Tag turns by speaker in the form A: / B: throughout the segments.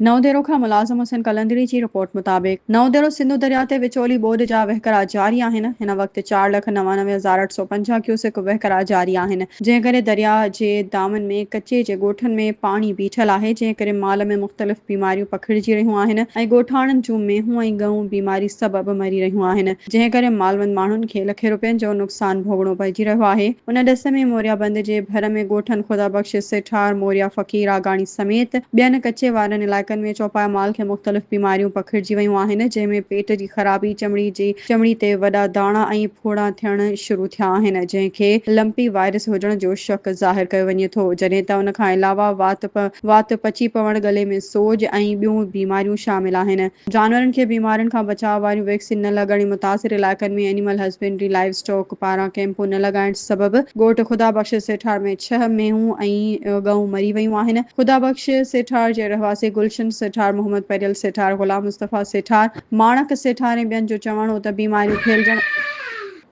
A: नवदेरो खां मुलाज़िम हुसैन कलंदरी जी रिपोर्ट मुताबिक़ नवदेरो सिंधु दरिया ते विचोली ॿोॾ जा वहिकरा जारी आहिनि। हिन वक़्तु 4,99,850 क्यूसेक वहिकरा जारी आहिनि, जंहिं करे दरिया जे दामन में कचे जे ॻोठनि में पाणी बीठल आहे, जंहिं करे माल में मुख़्तलिफ़ बीमारियूं पखिड़िजी रहियूं आहिनि ऐं ॻोठाणनि जूं मेंहूं ऐं गऊं बीमारी सबबि मरी रहियूं आहिनि, जंहिं करे मालवंद माण्हुनि खे लखे रुपयनि जो नुक़सान भोगणो पइजी रहियो आहे। उन ॾिस में मोरिया बंद जे भर में ॻोठनि ख़ुदा बख़्श, सिठार, मोरिया, फ़क़ीर, आगाणी समेत ॿियनि कचे वारनि इलाइक़नि में चौपाया माल खे मुख़्तलिफ़ बीमारियूं पखिड़िजी वयूं आहिनि, जंहिंमें पेट जी ख़राबी, चमड़ी ते वॾा दाणा ऐं फोड़ा थियण शुरू थिया आहिनि, जंहिंखे लंपी वायरस हुजण जो शक ज़ाहिर कयो वञे थो, जॾहिं त उन खां अलावा वात पची पवण, गले में सोज ऐं ॿियूं बीमारियूं शामिल आहिनि। जानवरनि खे बीमारियुनि खां बचाव वारियूं वैक्सीन न लॻण, मुतासिर इलाइक़नि में एनिमल हस्बेंड्री लाइव स्टॉक पारां कैंपूं न लॻाइण सबबि ॻोठ ख़ुदा बख़्श सेठार में 6 मेंहूं ऐं गऊं मरी वयूं आहिनि। ख़ुदा बख़्श सेठार जे रहवासी गुलशन सेठार, मोहम्मद परियल सेठार, ग़ुलाम मुस्तफ़ा सेठार, माणक सेठार ऐं ॿियनि जो चवणु हो त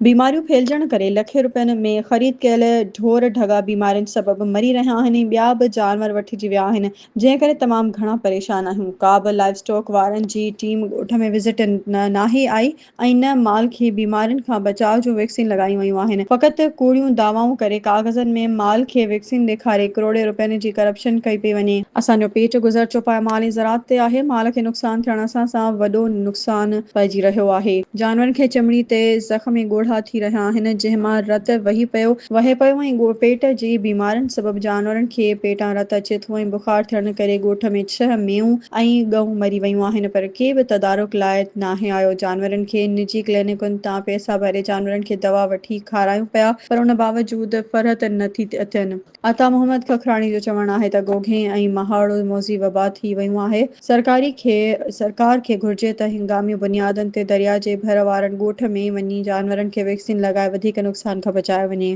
A: बीमारियूं फैलजण करे लखे रुपयनि में ख़रीद कयल ढोर ढगा बीमारियुनि सबबि मरी रहिया आहिनि। ॿिया बि जानवर वठिजी विया आहिनि, जंहिं करे तमामु घणा परेशान आहियूं। का बि लाइव स्टॉक वारनि जी टीम ॻोठ में विज़िट नाहे आई ऐं न माल खे बीमारियुनि खां बचाव जूं वैक्सीन लॻायूं वयूं आहिनि। फ़क़ति कूड़ियूं दावाऊं करे कागज़नि में माल खे वैक्सीन ॾेखारे करोड़े रुपयनि जी करप्शन कई पई वञे। असांजो पेट गुज़र चौपाया माल ऐं ज़रात ते आहे। माल खे नुक़सान थियण सां वॾो नुक़सान पइजी रहियो आहे। जानवरनि खे चमड़ी ते ज़ख़्म ऐं ॻोढ़ा थी रहिया आहिनि, जंहिं मां रतु वहे पियो ऐं पेट जी बीमारियुनि सबबि जानवरनि खे पेटां रतु अचे थो ऐं बुख़ार थियण करे ॻोठ में 6 मेंहूं ऐं गऊं मरी वयूं आहिनि, पर के बि तदारुक लाइ नाहे आयो। जानवरनि खे निजी क्लिनिकुनि तां पैसा भरे जानवरनि खे दवा वठी खारायूं पिया, पर उन बावजूदि फ़र्क़ नथी थियनि। अता मोहम्मद खखराणी जो चवणु आहे त गोघे ऐं महाड़ो मौज़ी वबा थी वयूं आहे। सरकार खे घुर्जे त हिंगामी बुनियादनि ते दरिया जे भर वारनि ॻोठ में वञी जानवरनि खे वैक्सीन लॻाए वधीक नुक़सान खां बचायो वञे।